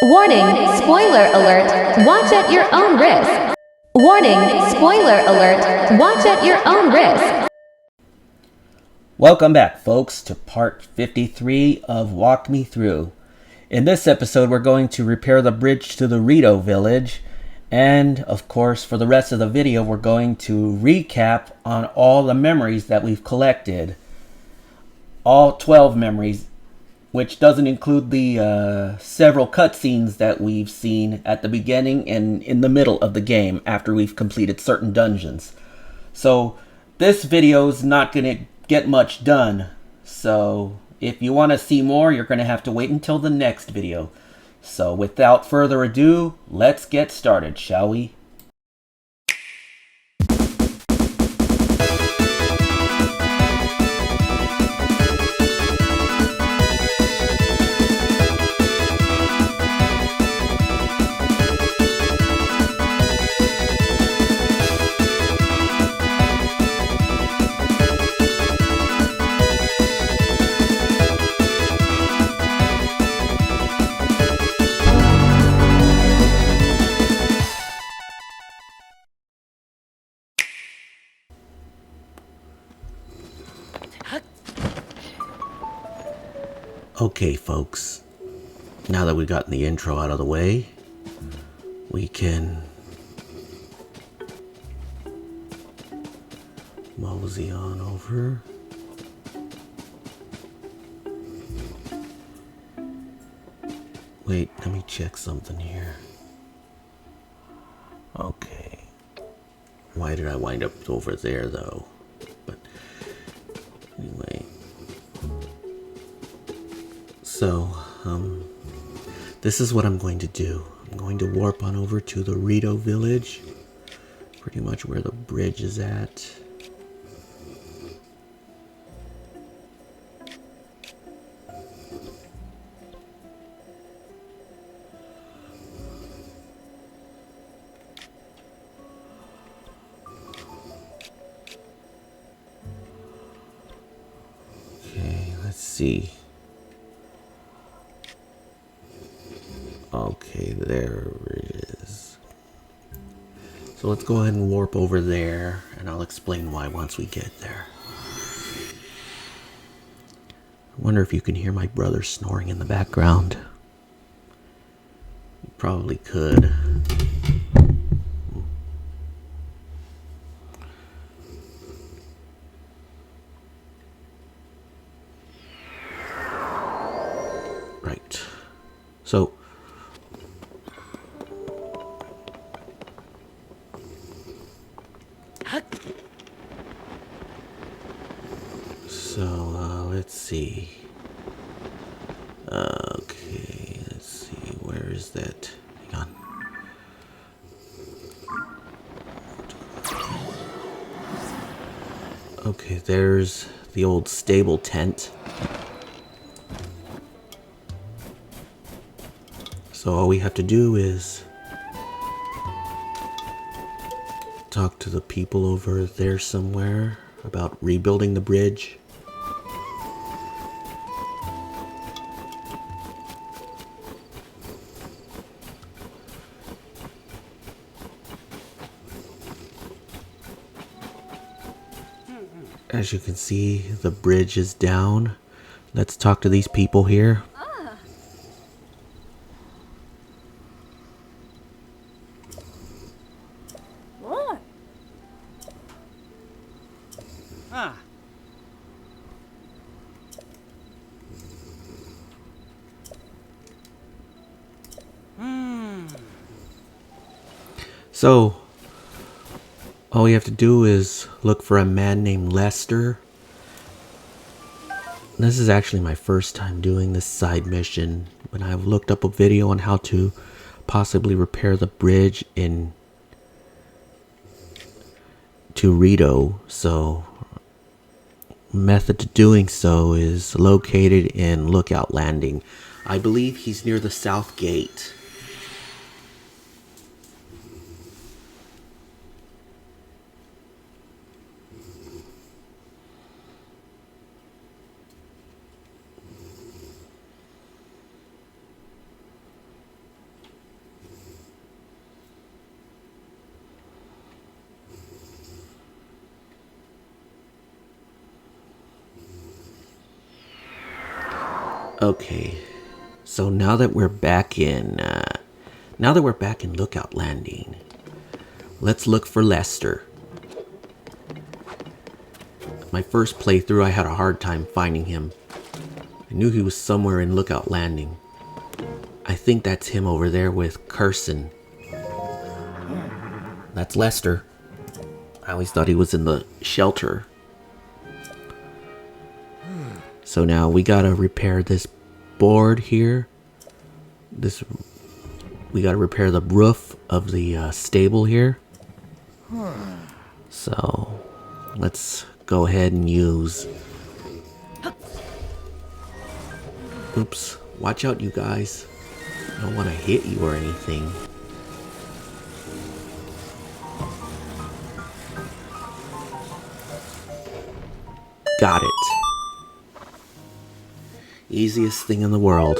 Warning, spoiler alert, watch at your own risk. Warning, spoiler alert, watch at your own risk. Welcome back, folks, to part 53 of Walk Me Through. In this episode, we're going to repair the bridge to the Rito Village. And, of course, for the rest of the video, we're going to recap on all the memories that we've collected. All 12 memories, which doesn't include the several cutscenes that we've seen at the beginning and in the middle of the game after we've completed certain dungeons. So, this video is not going to get much done. So, if you want to see more, you're going to have to wait until the next video. So, without further ado, let's get started, shall we? Okay, folks, now that we've gotten the intro out of the way, we can mosey on over. Wait, let me check something here. Okay. Why did I wind up over there, though? But anyway. So, this is what I'm going to do. I'm going to warp on over to the Rito Village, pretty much where the bridge is at. Okay, let's see. Okay, there it is. So let's go ahead and warp over there, and I'll explain why once we get there. I wonder if you can hear my brother snoring in the background. You probably could. Right. So, let's see. Okay, let's see. Where is that? Hang on. Okay, there's the old stable tent. So all we have to do is talk to the people over there somewhere about rebuilding the bridge. As you can see, the bridge is down. Let's talk to these people here. So, all we have to do is look for a man named Lester. This is actually my first time doing this side mission. When I've looked up a video on how to possibly repair the bridge to Rito. So, method to doing so is located in Lookout Landing. I believe he's near the south gate. Okay, so now that we're back in Lookout Landing, let's look for Lester. My first playthrough, I had a hard time finding him. I knew he was somewhere in Lookout Landing. I think that's him over there with Carson. That's Lester. I always thought he was in the shelter. So now we gotta repair this board here. We gotta repair the roof of the stable here. So let's go ahead and use... Oops, watch out you guys. I don't want to hit you or anything. Got it. Easiest thing in the world.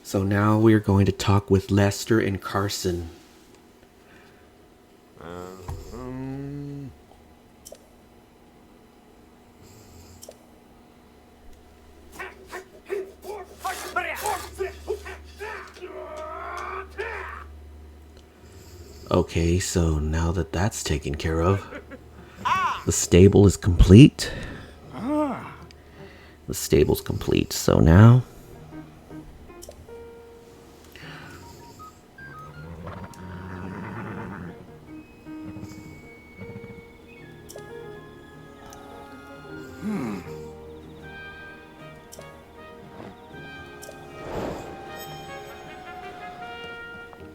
So now we're going to talk with Lester and Carson. Okay, so now that that's taken care of, the stable is complete. The stable's complete, so now...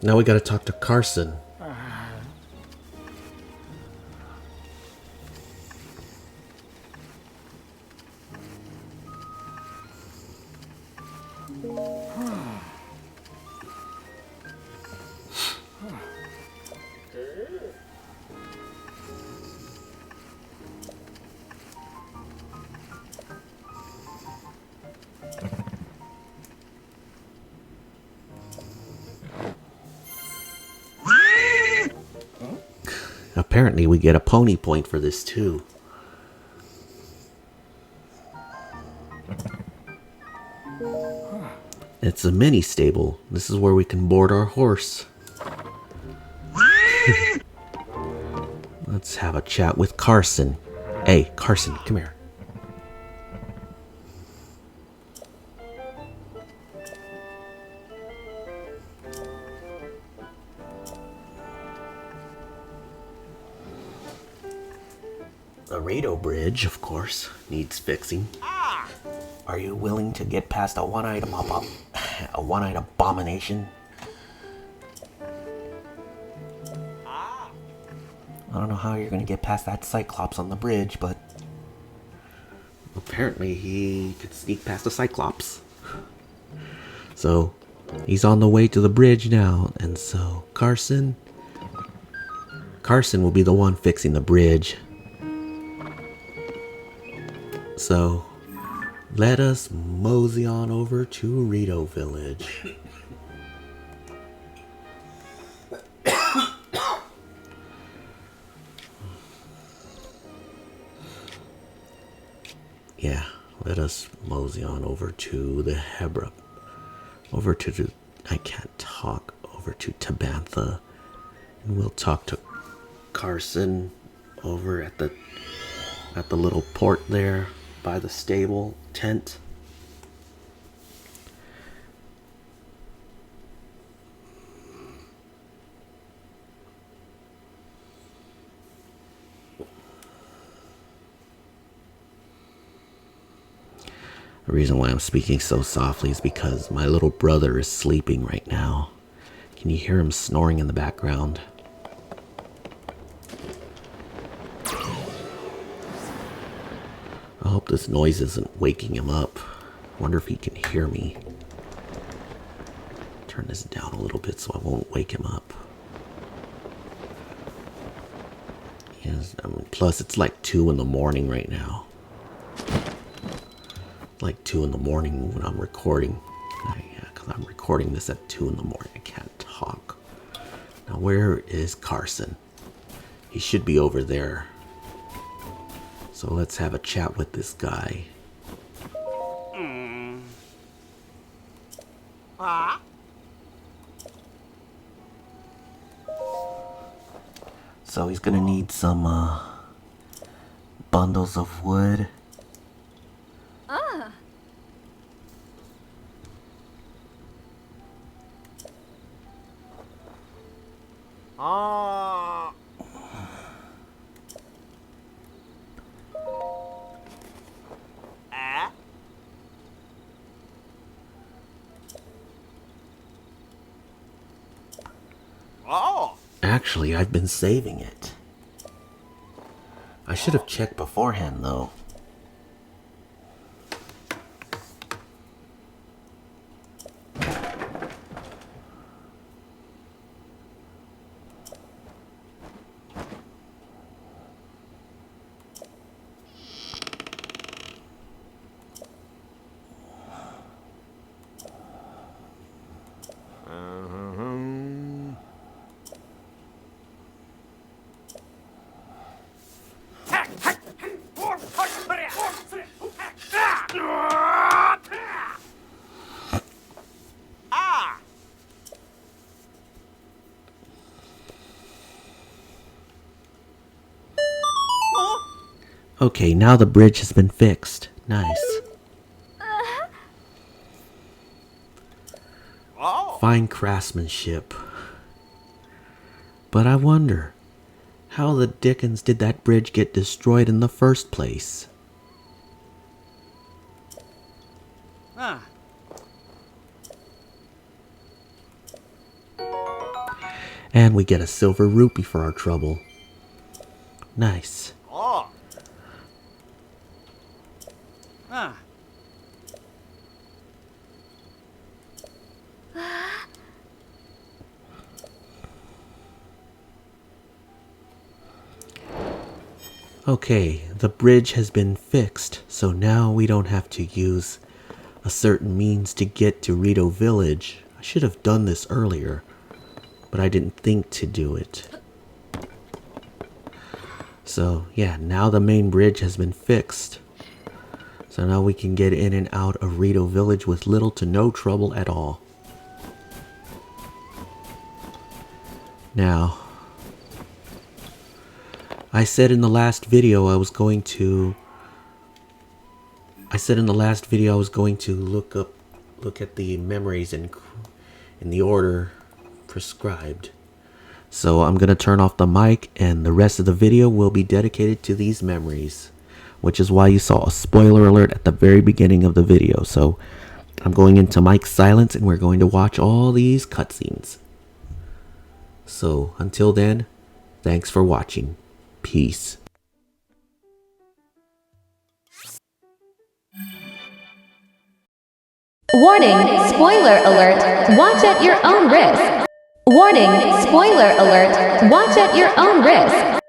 Now we gotta talk to Carson. Apparently we get a pony point for this too. It's a mini stable. This is where we can board our horse. Let's have a chat with Carson. Hey, Carson, come here. The Rito bridge, of course, needs fixing. Are you willing to get past a one-eyed abomination? I don't know how you're gonna get past that Cyclops on the bridge, but apparently he could sneak past the Cyclops. So he's on the way to the bridge now, and so Carson will be the one fixing the bridge. So let us mosey on over to Rito Village. Yeah, let us mosey on over to the Hebra. Over to Tabantha. And we'll talk to Carson over at the little port there by the stable tent. The reason why I'm speaking so softly is because my little brother is sleeping right now. Can you hear him snoring in the background? I hope this noise isn't waking him up. Wonder if he can hear me. Turn this down a little bit so I won't wake him up. Yes, plus it's like 2 in the morning right now. Like 2 in the morning when I'm recording. Yeah, because I'm recording this at 2 in the morning. I can't talk. Now where is Carson? He should be over there. So let's have a chat with this guy. So he's gonna need some bundles of wood. Actually, I've been saving it. I should have checked beforehand, though. Okay, now the bridge has been fixed. Nice. Fine craftsmanship. But I wonder, how the dickens did that bridge get destroyed in the first place? And we get a silver rupee for our trouble. Nice. Okay, the bridge has been fixed, so now we don't have to use a certain means to get to Rite Village. I should have done this earlier, but I didn't think to do it. So yeah, now the main bridge has been fixed. So now we can get in and out of Rito Village with little to no trouble at all. Now, I said in the last video I was going to look at the memories in the order prescribed. So I'm gonna turn off the mic, and the rest of the video will be dedicated to these memories, which is why you saw a spoiler alert at the very beginning of the video. So I'm going into mic silence, and we're going to watch all these cutscenes. So until then, thanks for watching. Peace. Warning, spoiler alert, watch at your own risk. Warning, spoiler alert, watch at your own risk.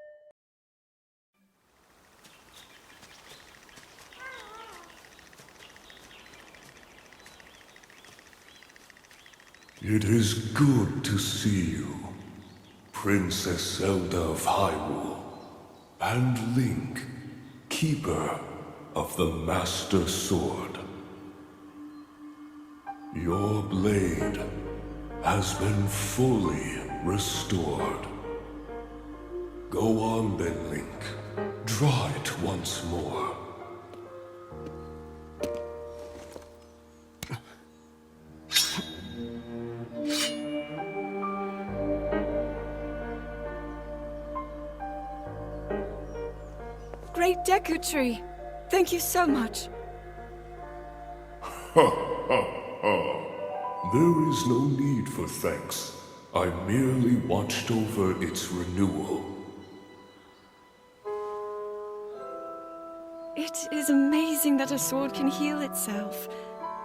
It is good to see you, Princess Zelda of Hyrule, and Link, Keeper of the Master Sword. Your blade has been fully restored. Go on then, Link. Draw it once more. Great Deku Tree! Thank you so much. There is no need for thanks. I merely watched over its renewal. It is amazing that a sword can heal itself,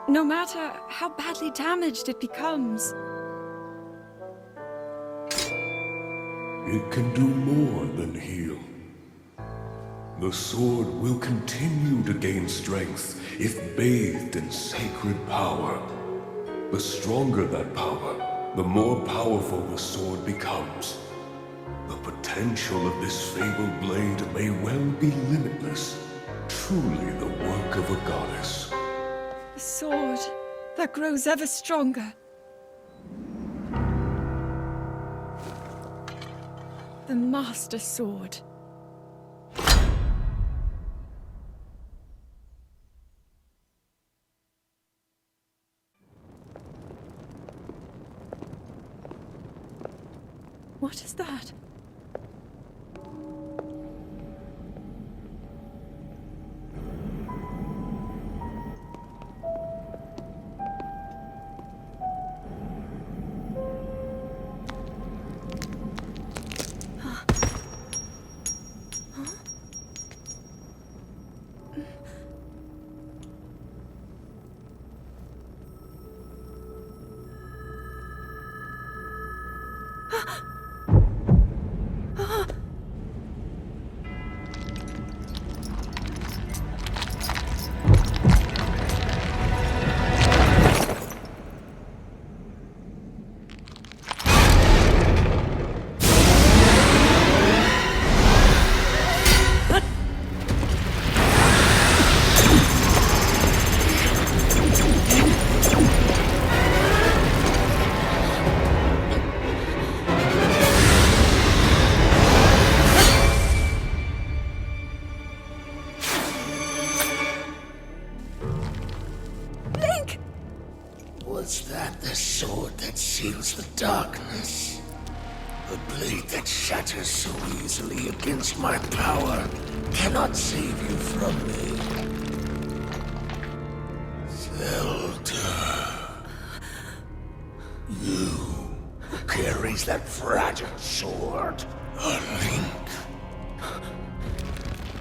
no matter how badly damaged it becomes. It can do more than heal. The sword will continue to gain strength if bathed in sacred power. The stronger that power, the more powerful the sword becomes. The potential of this fabled blade may well be limitless. Truly the work of a goddess. A sword that grows ever stronger. The Master Sword. What is that? Was that the sword that seals the darkness? The blade that shatters so easily against my power cannot save you from me. Zelda. You who carries that fragile sword. A Link.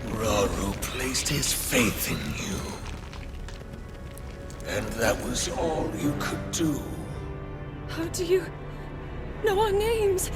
Rauru placed his faith in you. And that was all you could do. How do you know our names?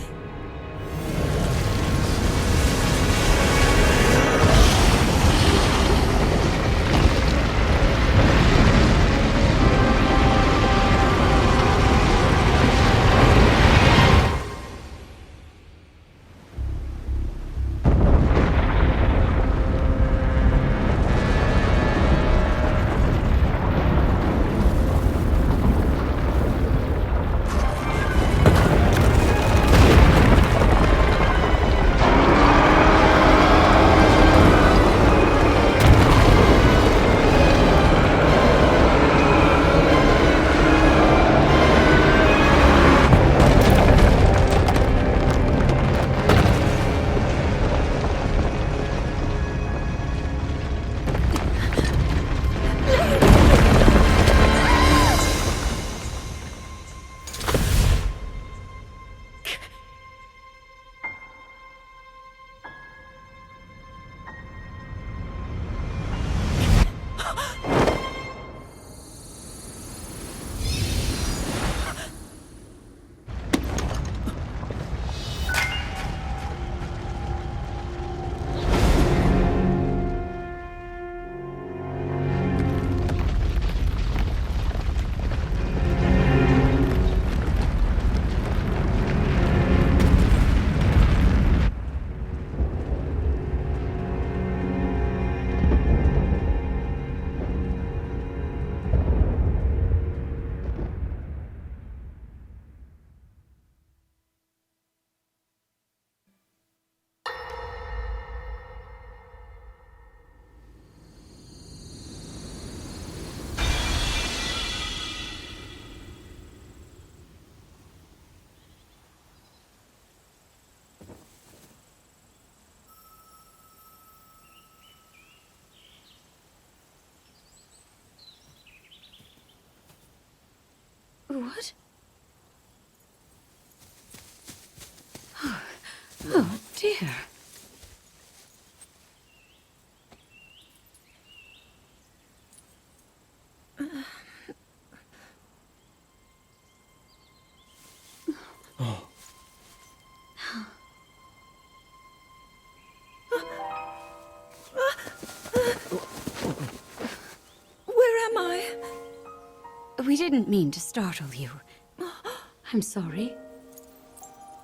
What? Oh, dear. Where am I? We didn't mean to startle you. I'm sorry.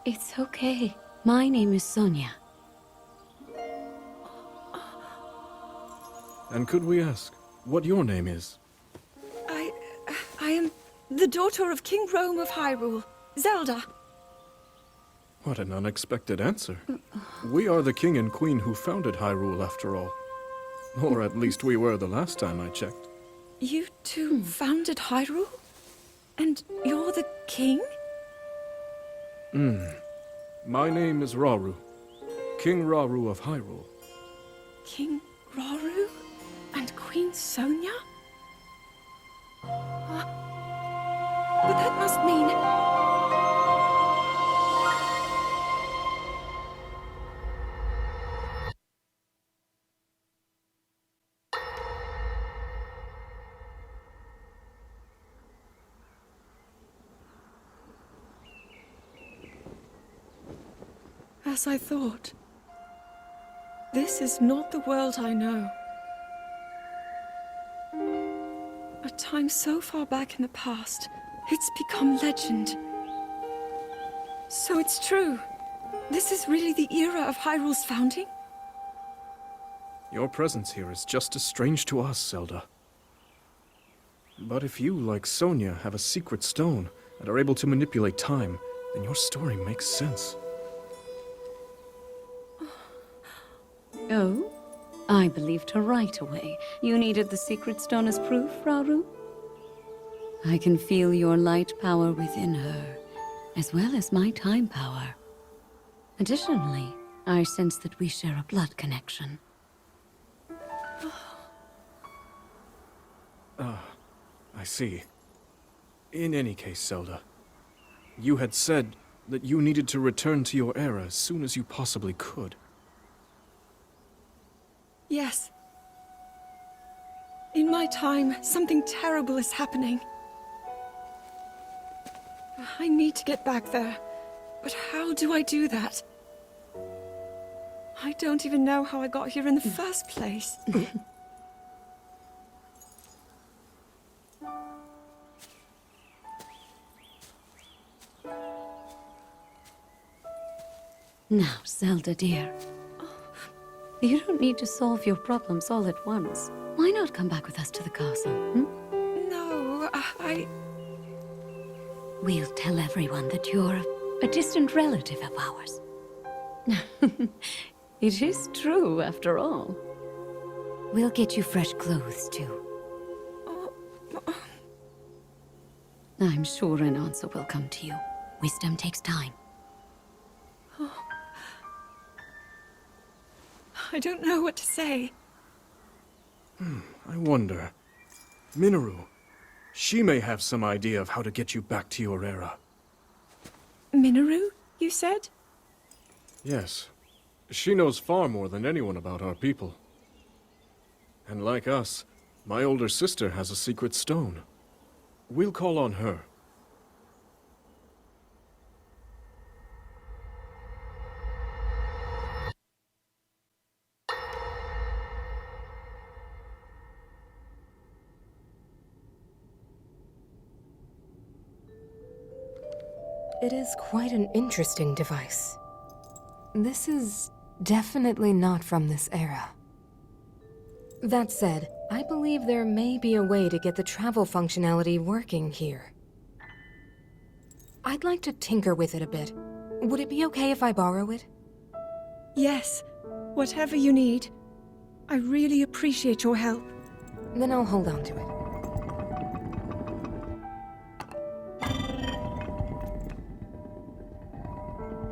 It's okay. My name is Sonia. And could we ask what your name is? I am the daughter of King Rome of Hyrule, Zelda. What an unexpected answer. We are the king and queen who founded Hyrule, after all. Or at least we were the last time I checked. You two founded Hyrule? And you're the king? My name is Rauru. King Rauru of Hyrule. King Rauru? And Queen Sonia? But that must mean... As I thought. This is not the world I know. A time so far back in the past, it's become legend. So it's true. This is really the era of Hyrule's founding? Your presence here is just as strange to us, Zelda. But if you, like Sonia, have a secret stone and are able to manipulate time, then your story makes sense. Oh? I believed her right away. You needed the secret stone as proof, Rauru? I can feel your light power within her, as well as my time power. Additionally, I sense that we share a blood connection. I see. In any case, Zelda, you had said that you needed to return to your era as soon as you possibly could. Yes. In my time, something terrible is happening. I need to get back there. But how do I do that? I don't even know how I got here in the first place. Now, Zelda dear. You don't need to solve your problems all at once. Why not come back with us to the castle, No, We'll tell everyone that you're a distant relative of ours. It is true, after all. We'll get you fresh clothes, too. I'm sure an answer will come to you. Wisdom takes time. I don't know what to say. I wonder. Minoru. She may have some idea of how to get you back to your era. Minoru, you said? Yes. She knows far more than anyone about our people. And like us, my older sister has a secret stone. We'll call on her. It is quite an interesting device. This is definitely not from this era. That said, I believe there may be a way to get the travel functionality working here. I'd like to tinker with it a bit. Would it be okay if I borrow it? Yes, whatever you need. I really appreciate your help. Then I'll hold on to it.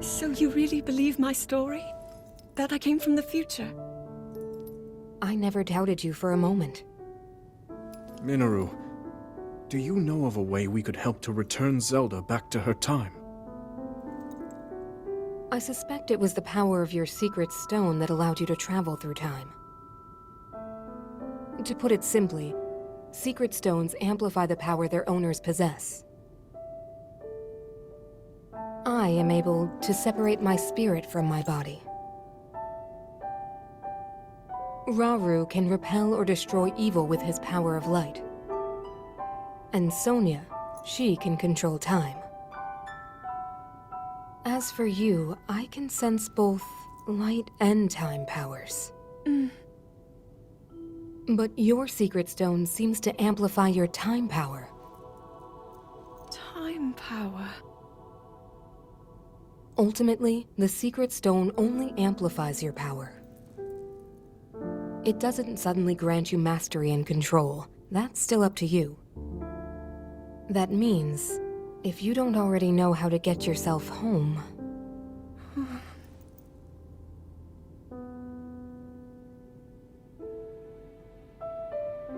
So you really believe my story? That I came from the future? I never doubted you for a moment. Minoru, do you know of a way we could help to return Zelda back to her time? I suspect it was the power of your secret stone that allowed you to travel through time. To put it simply, secret stones amplify the power their owners possess. I am able to separate my spirit from my body. Rauru can repel or destroy evil with his power of light. And Sonia, she can control time. As for you, I can sense both light and time powers. But your secret stone seems to amplify your time power. Time power. Ultimately, the secret stone only amplifies your power. It doesn't suddenly grant you mastery and control. That's still up to you. That means, if you don't already know how to get yourself home...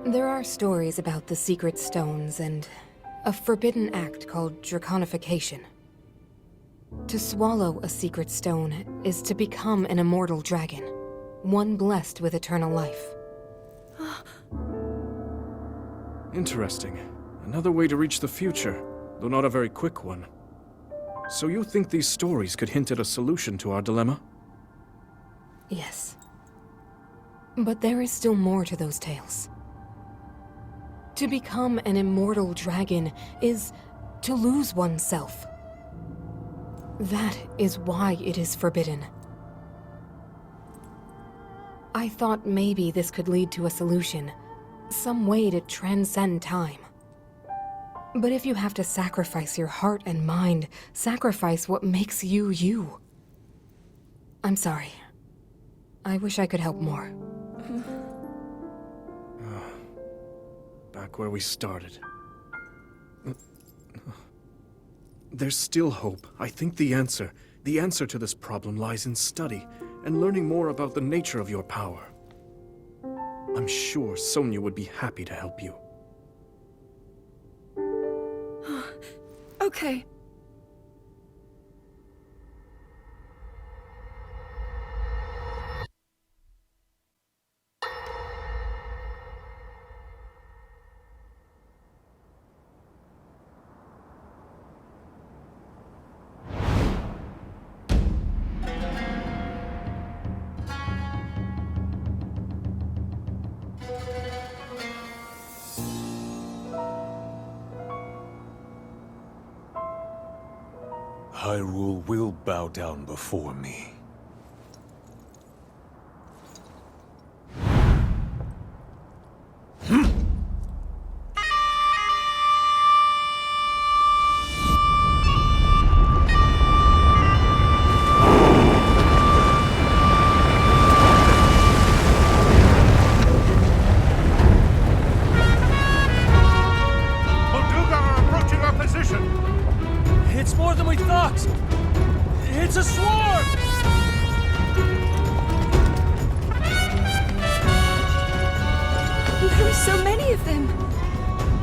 There are stories about the secret stones and a forbidden act called draconification. To swallow a secret stone is to become an immortal dragon, one blessed with eternal life. Interesting. Another way to reach the future, though not a very quick one. So you think these stories could hint at a solution to our dilemma? Yes. But there is still more to those tales. To become an immortal dragon is to lose oneself. That is why it is forbidden. I thought maybe this could lead to a solution, some way to transcend time. But if you have to sacrifice your heart and mind, sacrifice what makes you you. I'm sorry. I wish I could help more. Back where we started. There's still hope. I think the answer to this problem lies in study and learning more about the nature of your power. I'm sure Sonia would be happy to help you. Okay. Hyrule will bow down before me. Molduga are approaching our position! It's more than we thought! It's a swarm! There are so many of them.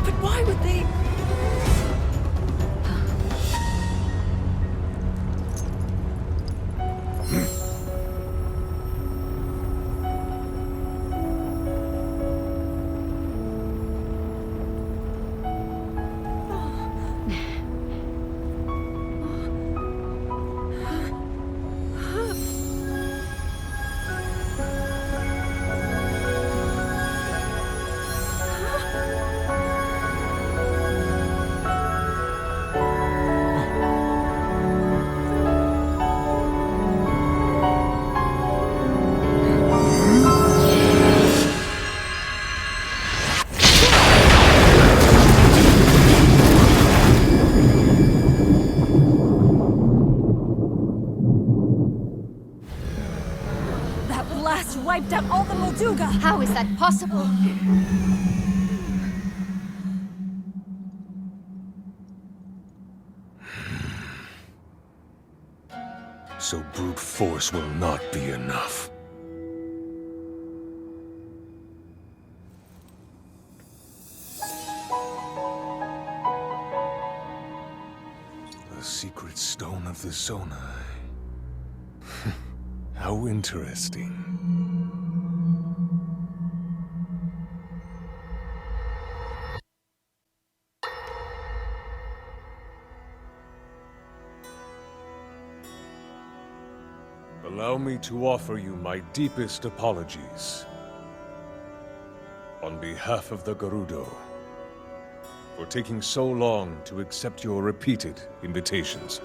But why would they... Wiped out all the Molduga! How is that possible? So brute force will not be enough. The secret stone of the Zonai. How interesting. Allow me to offer you my deepest apologies. On behalf of the Gerudo, for taking so long to accept your repeated invitations.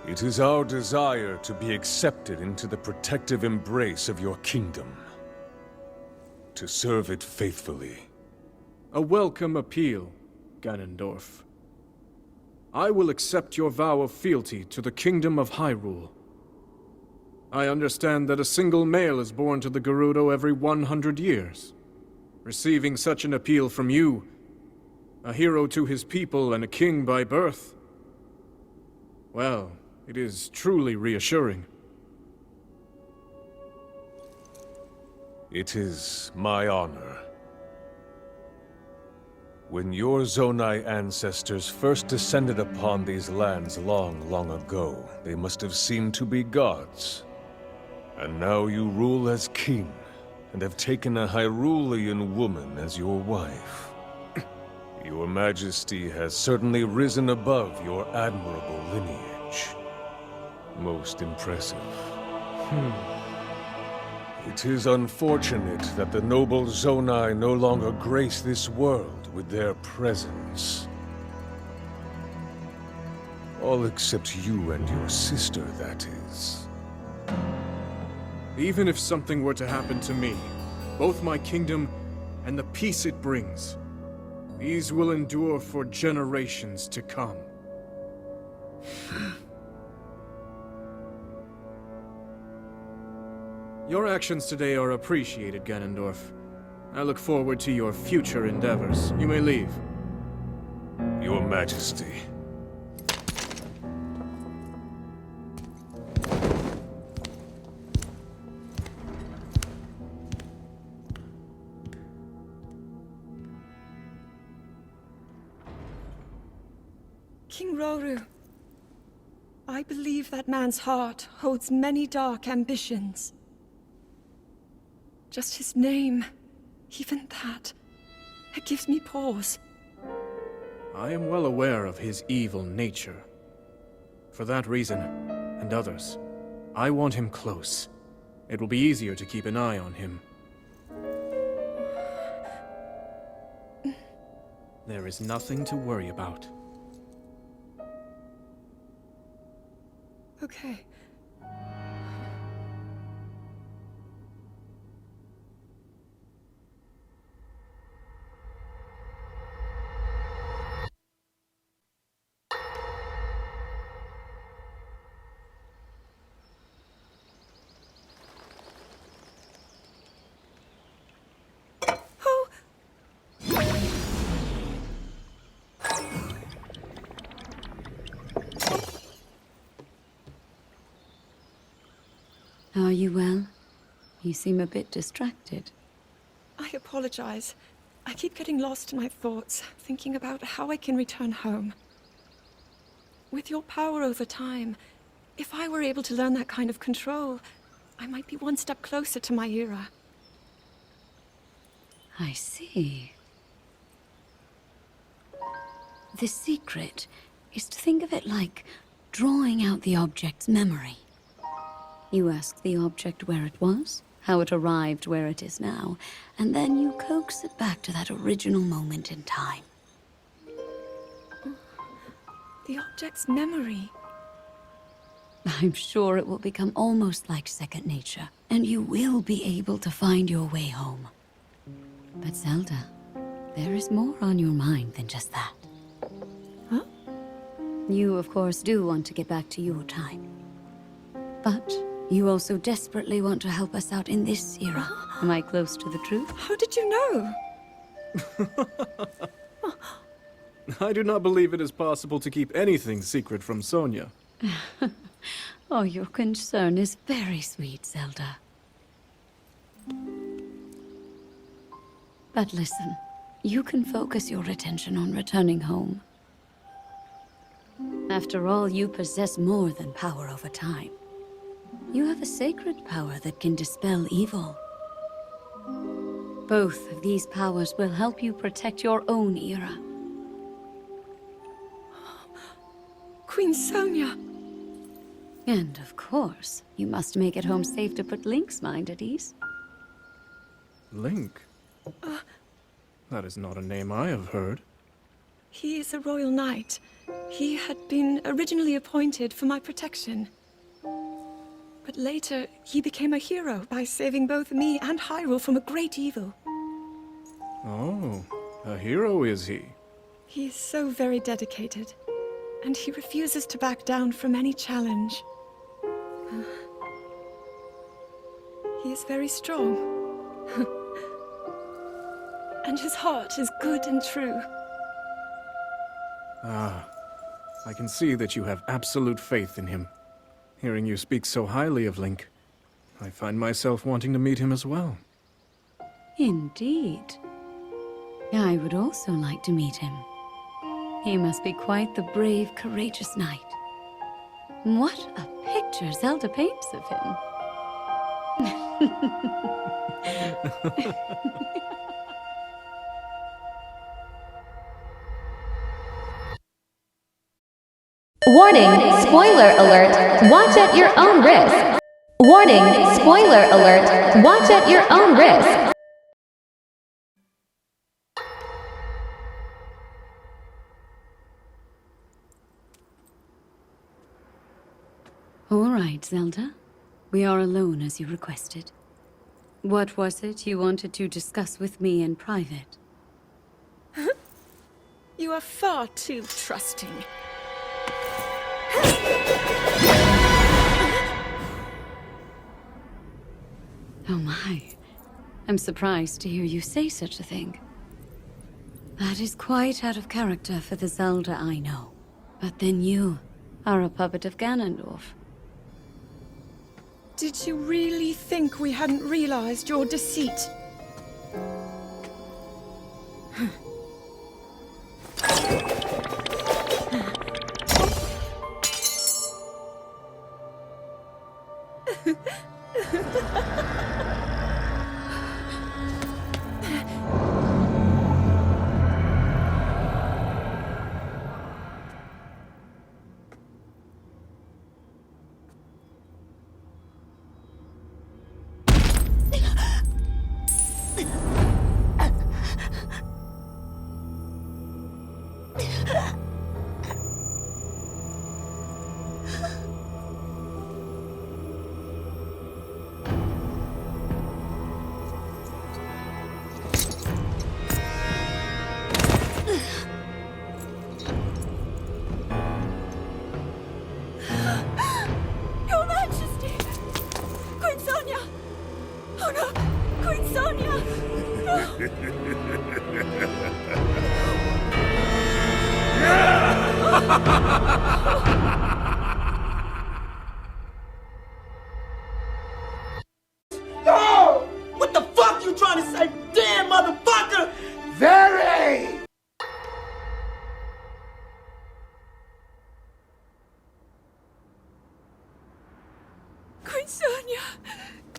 It is our desire to be accepted into the protective embrace of your kingdom. To serve it faithfully. A welcome appeal, Ganondorf. I will accept your vow of fealty to the Kingdom of Hyrule. I understand that a single male is born to the Gerudo every 100 years. Receiving such an appeal from you, a hero to his people and a king by birth, well, it is truly reassuring. It is my honor. When your Zonai ancestors first descended upon these lands long, long ago, they must have seemed to be gods. And now you rule as king, and have taken a Hyrulean woman as your wife. Your Majesty has certainly risen above your admirable lineage. Most impressive. It is unfortunate that the noble Zonai no longer grace this world with their presence. All except you and your sister, that is. Even if something were to happen to me, both my kingdom and the peace it brings, these will endure for generations to come. Your actions today are appreciated, Ganondorf. I look forward to your future endeavors. You may leave. Your Majesty. King Roru, I believe that man's heart holds many dark ambitions. Just his name, even that, it gives me pause. I am well aware of his evil nature. For that reason, and others, I want him close. It will be easier to keep an eye on him. There is nothing to worry about. Okay. Are you well? You seem a bit distracted. I apologize. I keep getting lost in my thoughts, thinking about how I can return home. With your power over time, if I were able to learn that kind of control, I might be one step closer to my era. I see. The secret is to think of it like drawing out the object's memory. You ask the object where it was, how it arrived where it is now, and then you coax it back to that original moment in time. The object's memory. I'm sure it will become almost like second nature, and you will be able to find your way home. But Zelda, there is more on your mind than just that. Huh? You, of course, do want to get back to your time. But you also desperately want to help us out in this era. Am I close to the truth? How did you know? I do not believe it is possible to keep anything secret from Sonia. Oh, your concern is very sweet, Zelda. But listen, you can focus your attention on returning home. After all, you possess more than power over time. You have a sacred power that can dispel evil. Both of these powers will help you protect your own era. Queen Sonia! And of course, you must make it home safe to put Link's mind at ease. Link? That is not a name I have heard. He is a royal knight. He had been originally appointed for my protection. But later, he became a hero by saving both me and Hyrule from a great evil. Oh, a hero is he? He is so very dedicated, and he refuses to back down from any challenge. He is very strong. And his heart is good and true. Ah, I can see that you have absolute faith in him. Hearing you speak so highly of Link, I find myself wanting to meet him as well. Indeed. I would also like to meet him. He must be quite the brave, courageous knight. What a picture Zelda paints of him. Warning, spoiler alert, watch at your own risk. Warning, spoiler alert, watch at your own risk. All right, Zelda. We are alone as you requested. What was it you wanted to discuss with me in private? You are far too trusting. Oh my. I'm surprised to hear you say such a thing. That is quite out of character for the Zelda I know. But then you are a puppet of Ganondorf. Did you really think we hadn't realized your deceit? Your Majesty! Queen Sonia! Oh no! Queen Sonia! No! What the fuck you trying to say? Damn, motherfucker! Very! Queen Sonia!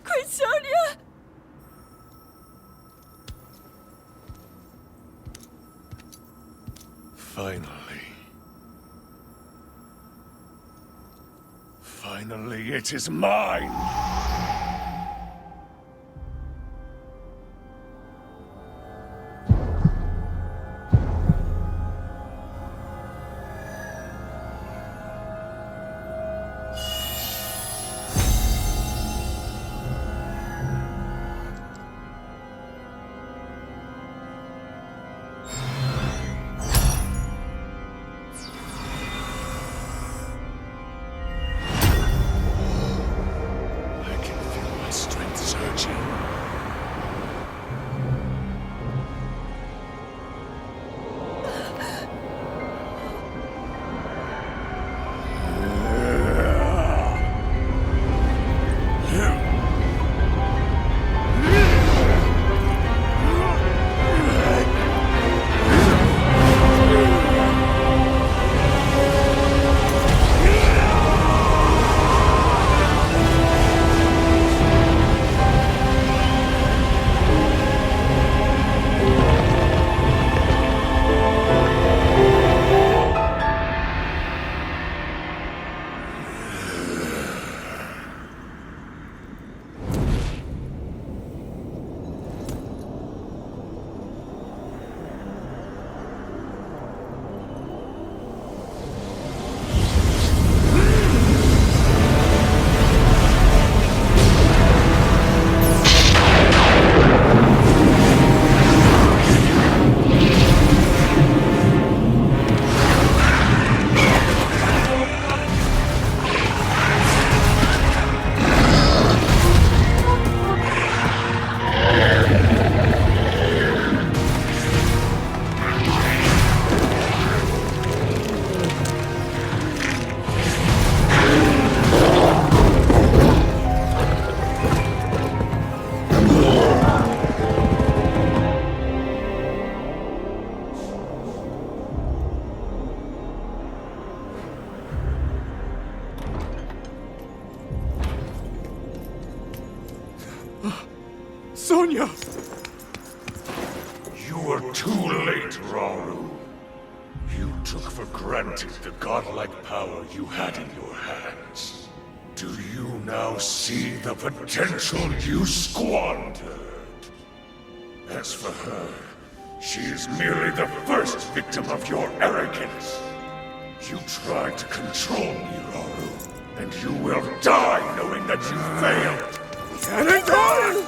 Queen Sonia! Finally. Finally, it is mine! took for granted the godlike power you had in your hands. Do you now see the potential you squandered? As for her, she is merely the first victim of your arrogance. You tried to control me, Rauru, and you will die knowing that you failed! Cannonball!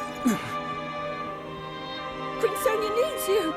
Queen Sonia needs you!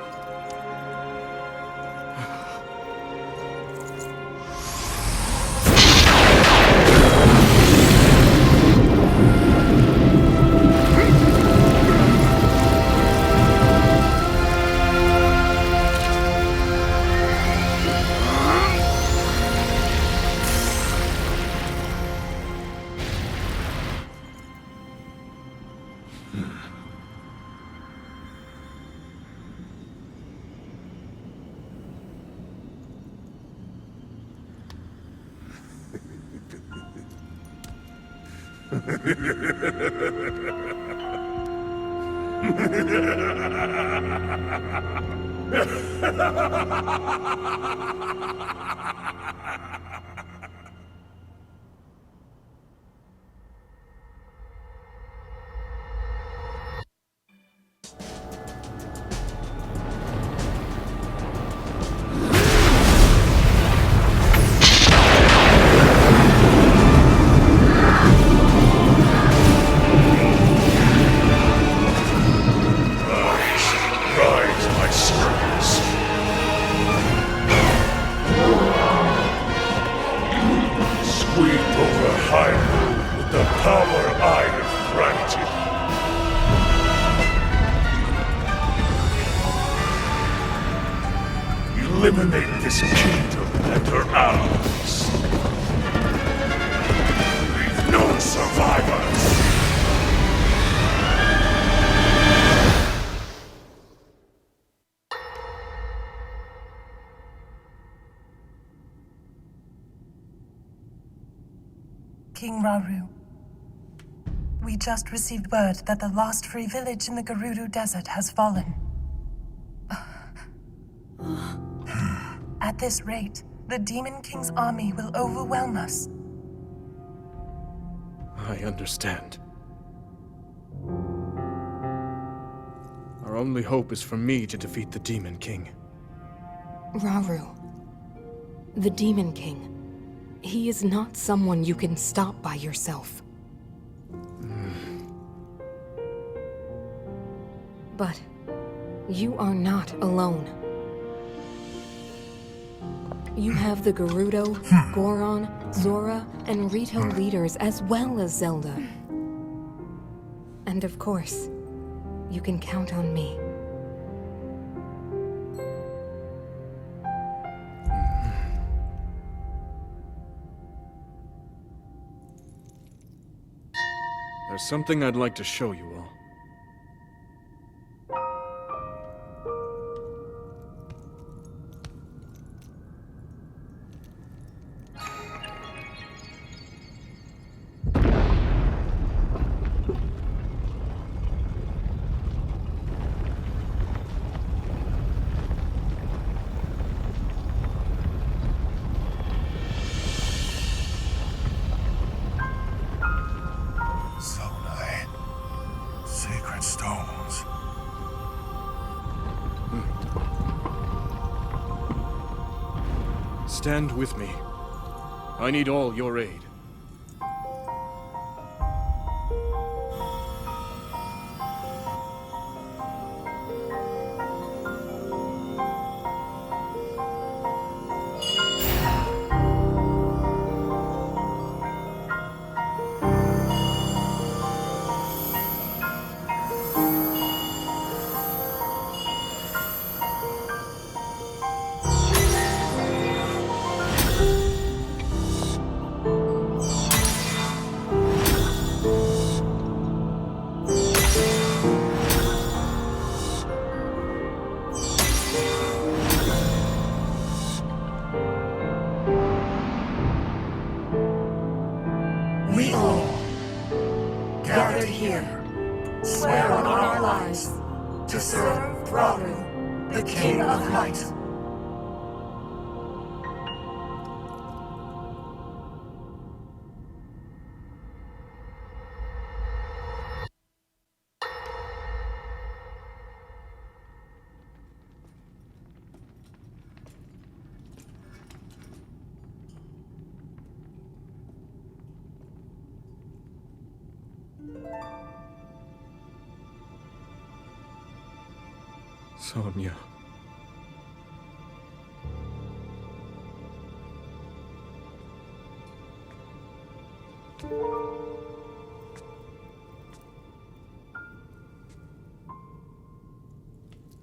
Eliminate this kingdom and her allies. Leave no survivors. King Rauru, we just received word that the last free village in the Gerudo Desert has fallen. At this rate, the Demon King's army will overwhelm us. I understand. Our only hope is for me to defeat the Demon King. Rauru, the Demon King, he is not someone you can stop by yourself. But you are not alone. You have the Gerudo, Goron, Zora, and Rito leaders as well as Zelda. And of course, you can count on me. There's something I'd like to show you all. Sacred stones. Stand with me. I need all your aid. We all, gathered here, swear on our lives to serve Thru, the King of Light. Sonya.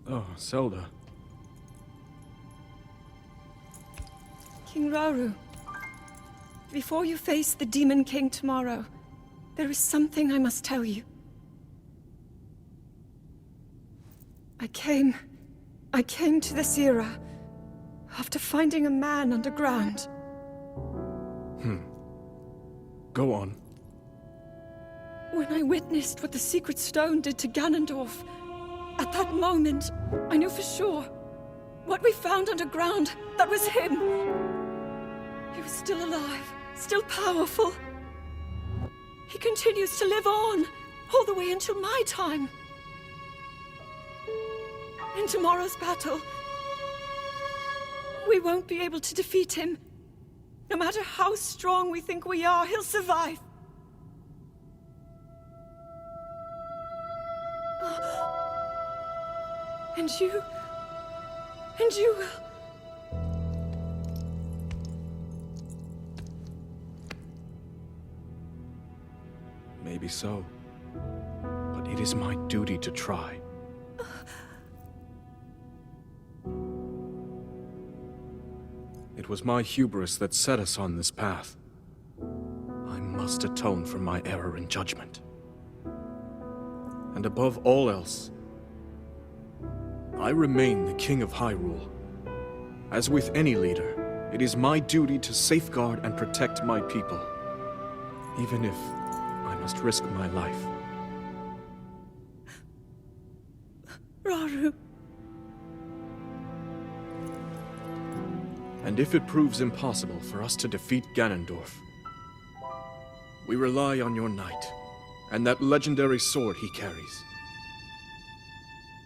Oh, Zelda. King Rauru, before you face the Demon King tomorrow, there is something I must tell you. I came to this era after finding a man underground. Go on. When I witnessed what the Secret Stone did to Ganondorf, at that moment, I knew for sure. What we found underground, that was him. He was still alive, still powerful. He continues to live on, all the way until my time. In tomorrow's battle, we won't be able to defeat him. No matter how strong we think we are, he'll survive. And you will. Maybe so. But it is my duty to try. It was my hubris that set us on this path. I must atone for my error in judgment. And above all else, I remain the King of Hyrule. As with any leader, it is my duty to safeguard and protect my people, even if I must risk my life. Rauru. And if it proves impossible for us to defeat Ganondorf, we rely on your knight, and that legendary sword he carries.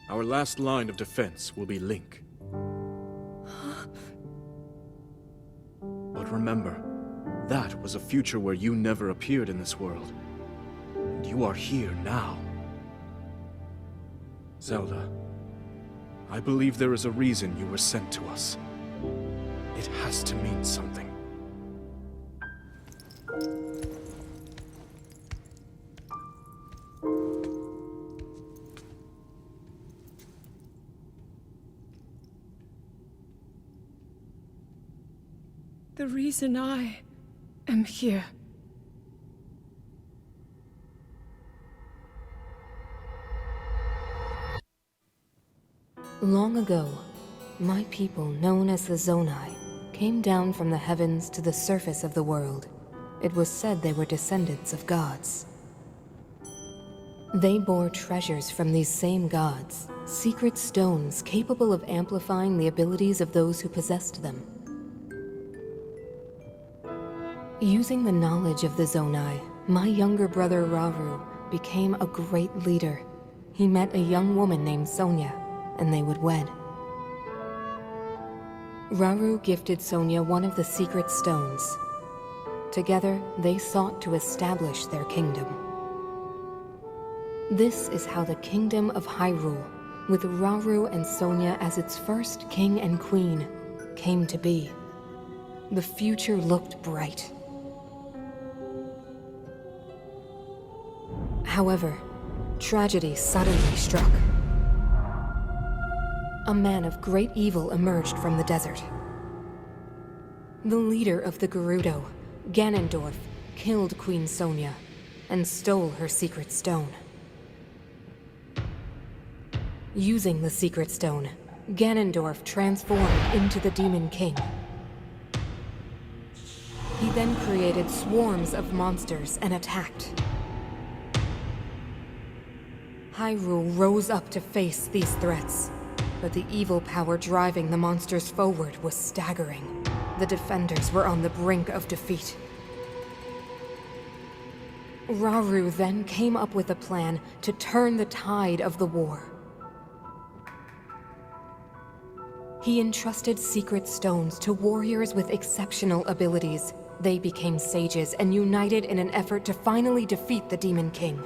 Our last line of defense will be Link. But remember, that was a future where you never appeared in this world. And you are here now. Zelda, I believe there is a reason you were sent to us. It has to mean something. The reason I am here. Long ago, my people, known as the Zonai, came down from the heavens to the surface of the world. It was said they were descendants of gods. They bore treasures from these same gods, secret stones capable of amplifying the abilities of those who possessed them. Using the knowledge of the Zonai, my younger brother Rauru became a great leader. He met a young woman named Sonya, and they would wed. Rauru gifted Sonya one of the secret stones. Together, they sought to establish their kingdom. This is how the Kingdom of Hyrule, with Rauru and Sonya as its first king and queen, came to be. The future looked bright. However, tragedy suddenly struck. A man of great evil emerged from the desert. The leader of the Gerudo, Ganondorf, killed Queen Sonya and stole her secret stone. Using the secret stone, Ganondorf transformed into the Demon King. He then created swarms of monsters and attacked. Hyrule rose up to face these threats, but the evil power driving the monsters forward was staggering. The defenders were on the brink of defeat. Rauru then came up with a plan to turn the tide of the war. He entrusted secret stones to warriors with exceptional abilities. They became sages and united in an effort to finally defeat the Demon King.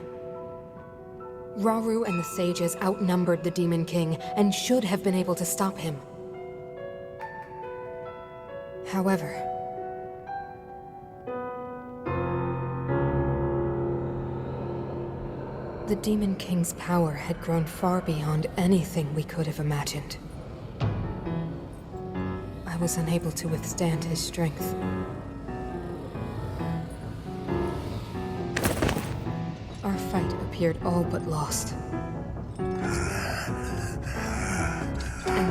Rauru and the sages outnumbered the Demon King and should have been able to stop him. However, the Demon King's power had grown far beyond anything we could have imagined. I was unable to withstand his strength. Our fight appeared all but lost. And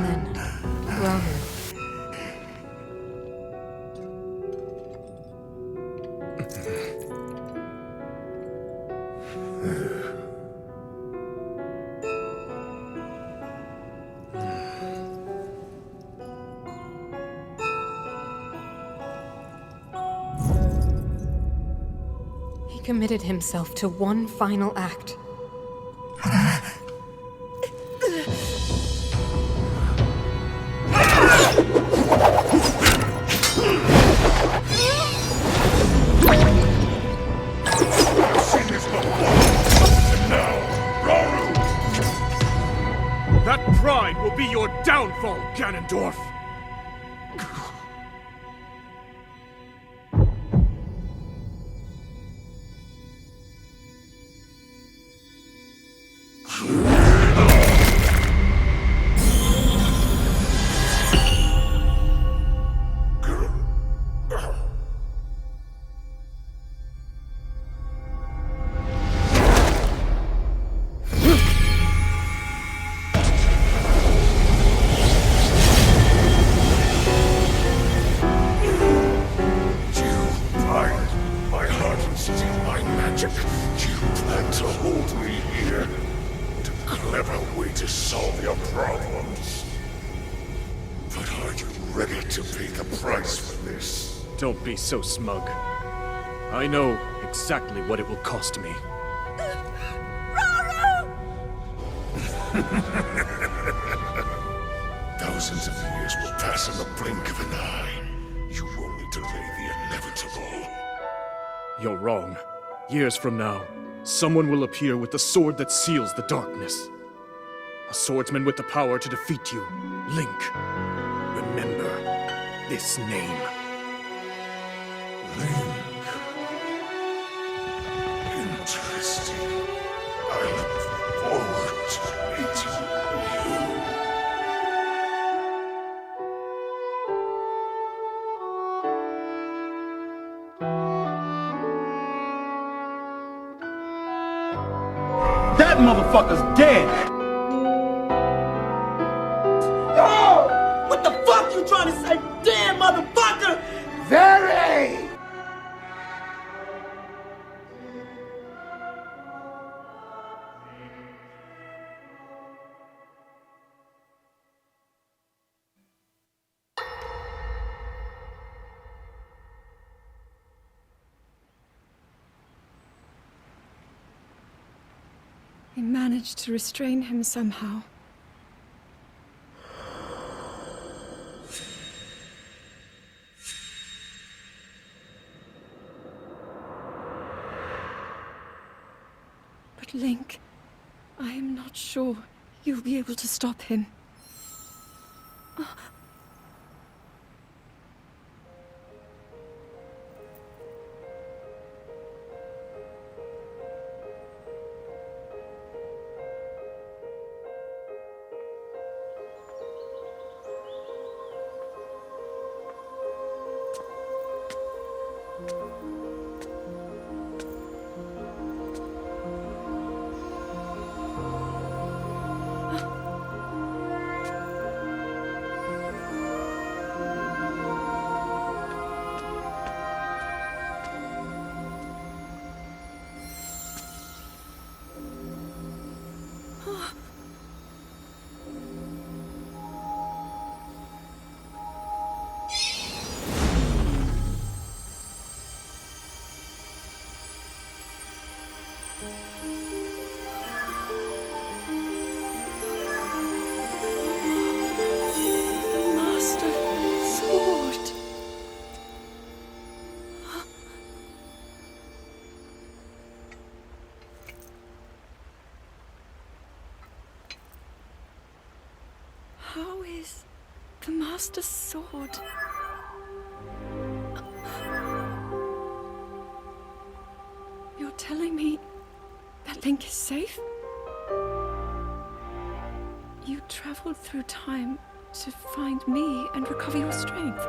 then, Rauru. He committed himself to one final act. That pride will be your downfall, Ganondorf! Don't be so smug. I know exactly what it will cost me. Thousands of years will pass in the blink of an eye. You only delay the inevitable. You're wrong. Years from now, someone will appear with the sword that seals the darkness. A swordsman with the power to defeat you. Link. Remember this name. Link. Interesting. I look forward to meeting you. That motherfucker's dead! Yo! What the fuck you trying to say? Damn, motherfucker! Very! I managed to restrain him somehow. But Link, I am not sure you'll be able to stop him. Master Sword. You're telling me that Link is safe? You traveled through time to find me and recover your strength.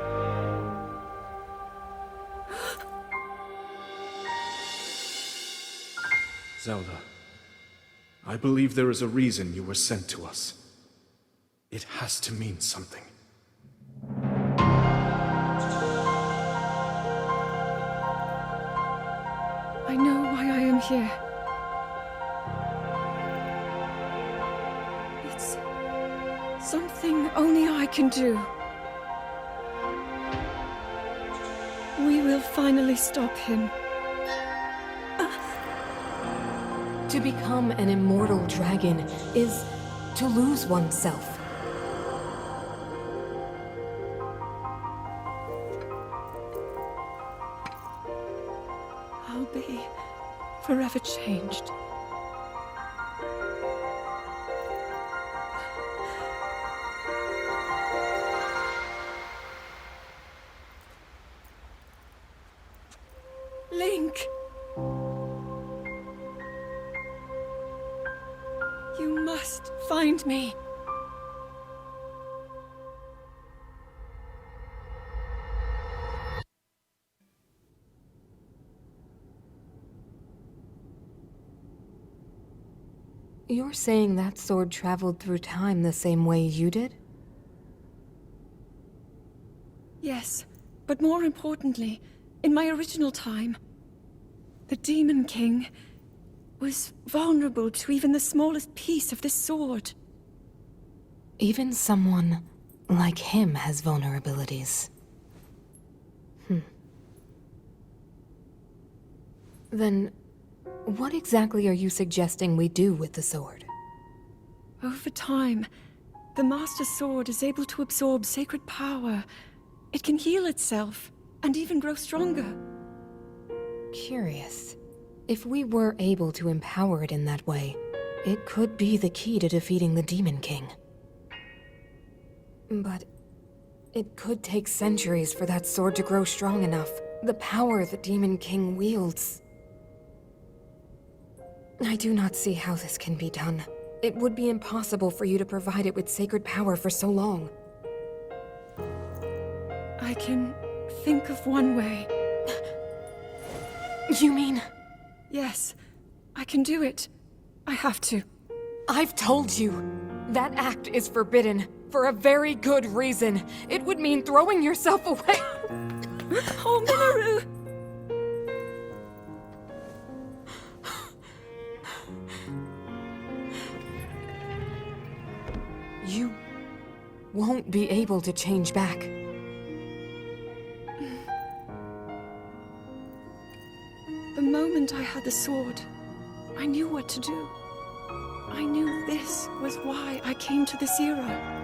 Zelda, I believe there is a reason you were sent to us. It has to mean something. I know why I am here. It's something only I can do. We will finally stop him. To become an immortal dragon is to lose oneself. I'll be forever changed. Link! You must find me. You're saying that sword traveled through time the same way you did? Yes, but more importantly, in my original time, the Demon King was vulnerable to even the smallest piece of this sword. Even someone like him has vulnerabilities. Then, what exactly are you suggesting we do with the sword? Over time, the Master Sword is able to absorb sacred power. It can heal itself, and even grow stronger. Curious. If we were able to empower it in that way, it could be the key to defeating the Demon King. But it could take centuries for that sword to grow strong enough. The power the Demon King wields. I do not see how this can be done. It would be impossible for you to provide it with sacred power for so long. I can think of one way. You mean? Yes, I can do it. I have to. I've told you. That act is forbidden, for a very good reason. It would mean throwing yourself away. Oh, Minoru! You won't be able to change back. The moment I had the sword, I knew what to do. I knew this was why I came to this era.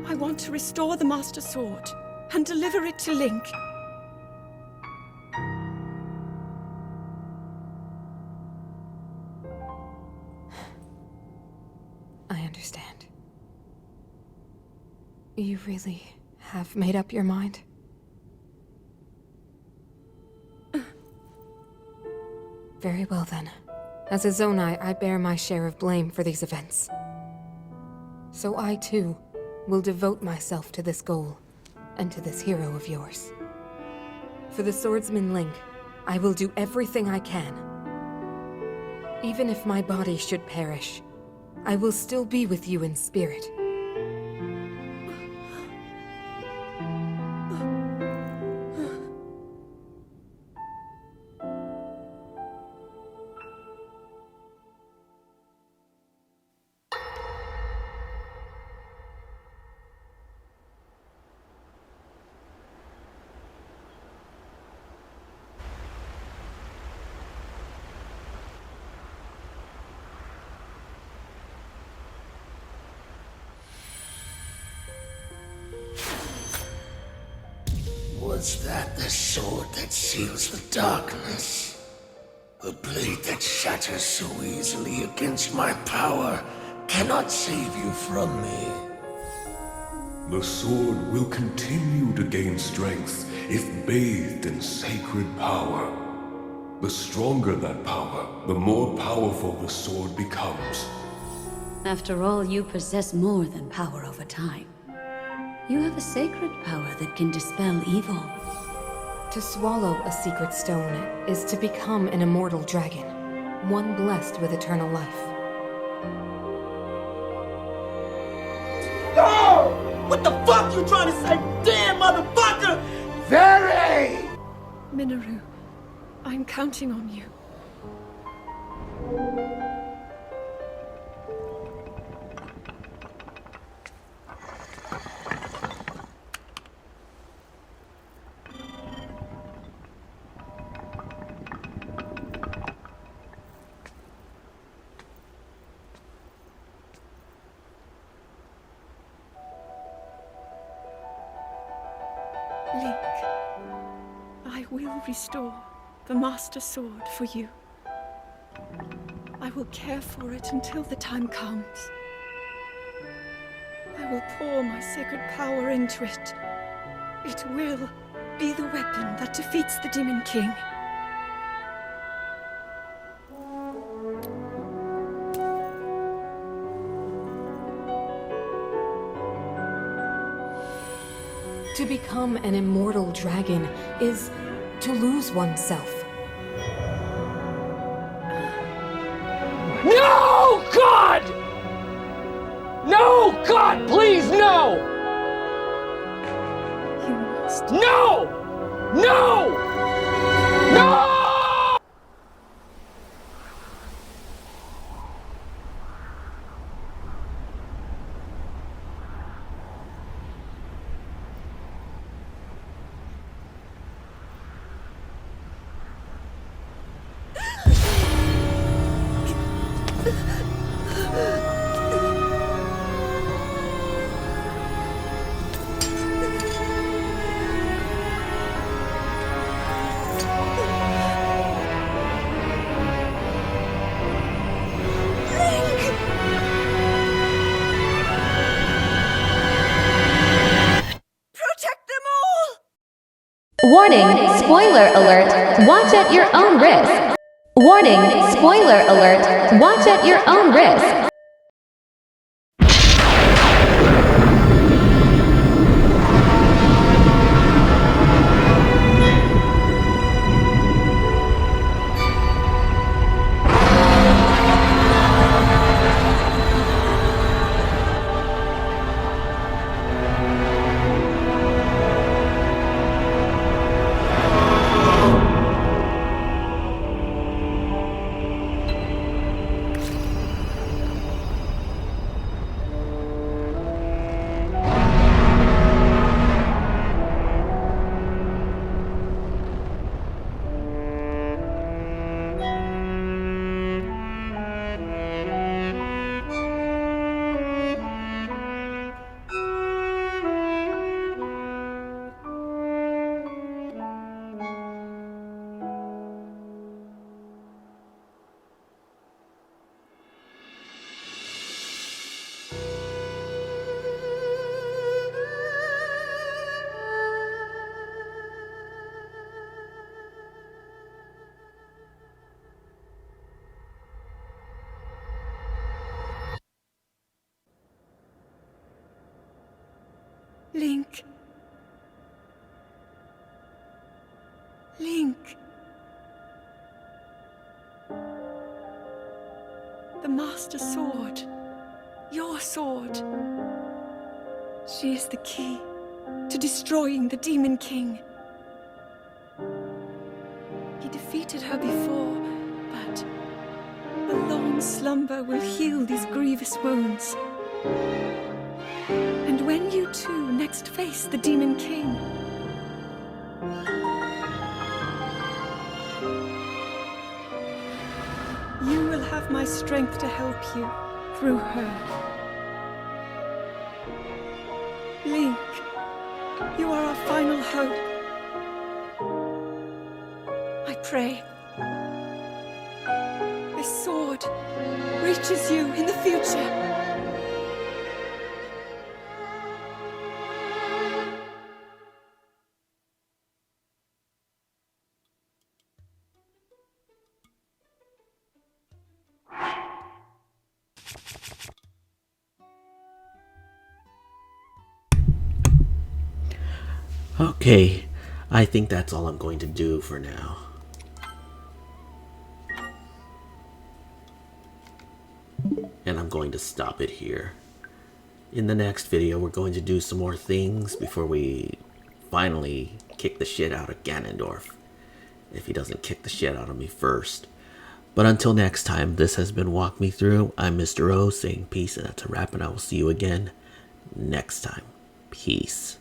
I want to restore the Master Sword and deliver it to Link. I understand. You really have made up your mind? Very well then. As a Zonai, I bear my share of blame for these events. So I too will devote myself to this goal, and to this hero of yours. For the swordsman Link, I will do everything I can. Even if my body should perish, I will still be with you in spirit. Was that the sword that seals the darkness? A blade that shatters so easily against my power cannot save you from me. The sword will continue to gain strength if bathed in sacred power. The stronger that power, the more powerful the sword becomes. After all, you possess more than power over time. You have a sacred power that can dispel evil. To swallow a secret stone is to become an immortal dragon, one blessed with eternal life. No! What the fuck you trying to say, damn motherfucker? Very! Minoru, I'm counting on you. Link, I will restore the Master Sword for you. I will care for it until the time comes. I will pour my sacred power into it. It will be the weapon that defeats the Demon King. To become an immortal dragon is to lose oneself. No, God! No, God, please, no! You must. No! No! No! Warning, spoiler alert, watch at your own risk. Warning, spoiler alert, watch at your own risk. Link. Link. The Master Sword. Your sword. She is the key to destroying the Demon King. He defeated her before, but a long slumber will heal these grievous wounds. And when you two next face the Demon King, you will have my strength to help you through her. Link, you are our final hope. I pray reaches you in the future. Okay, I think that's all I'm going to do for now. And I'm going to stop it here. In the next video, we're going to do some more things before we finally kick the shit out of Ganondorf. If he doesn't kick the shit out of me first. But until next time, this has been Walk Me Through. I'm Mr. O saying peace, and that's a wrap, and I will see you again next time. Peace.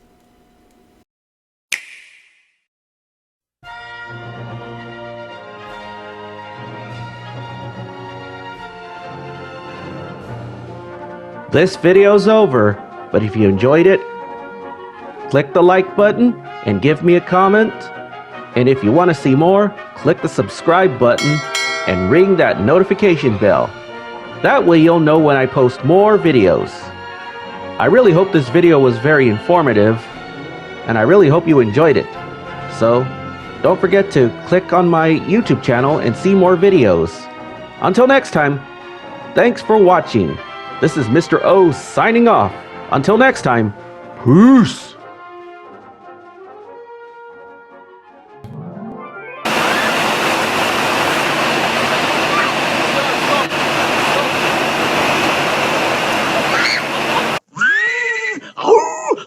This video's over, but if you enjoyed it, click the like button and give me a comment. And if you want to see more, click the subscribe button and ring that notification bell. That way you'll know when I post more videos. I really hope this video was very informative, and I really hope you enjoyed it. So, don't forget to click on my YouTube channel and see more videos. Until next time, thanks for watching. This is Mr. O signing off. Until next time, peace!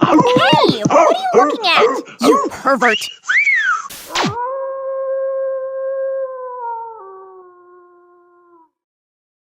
Hey, what are you looking at? You pervert!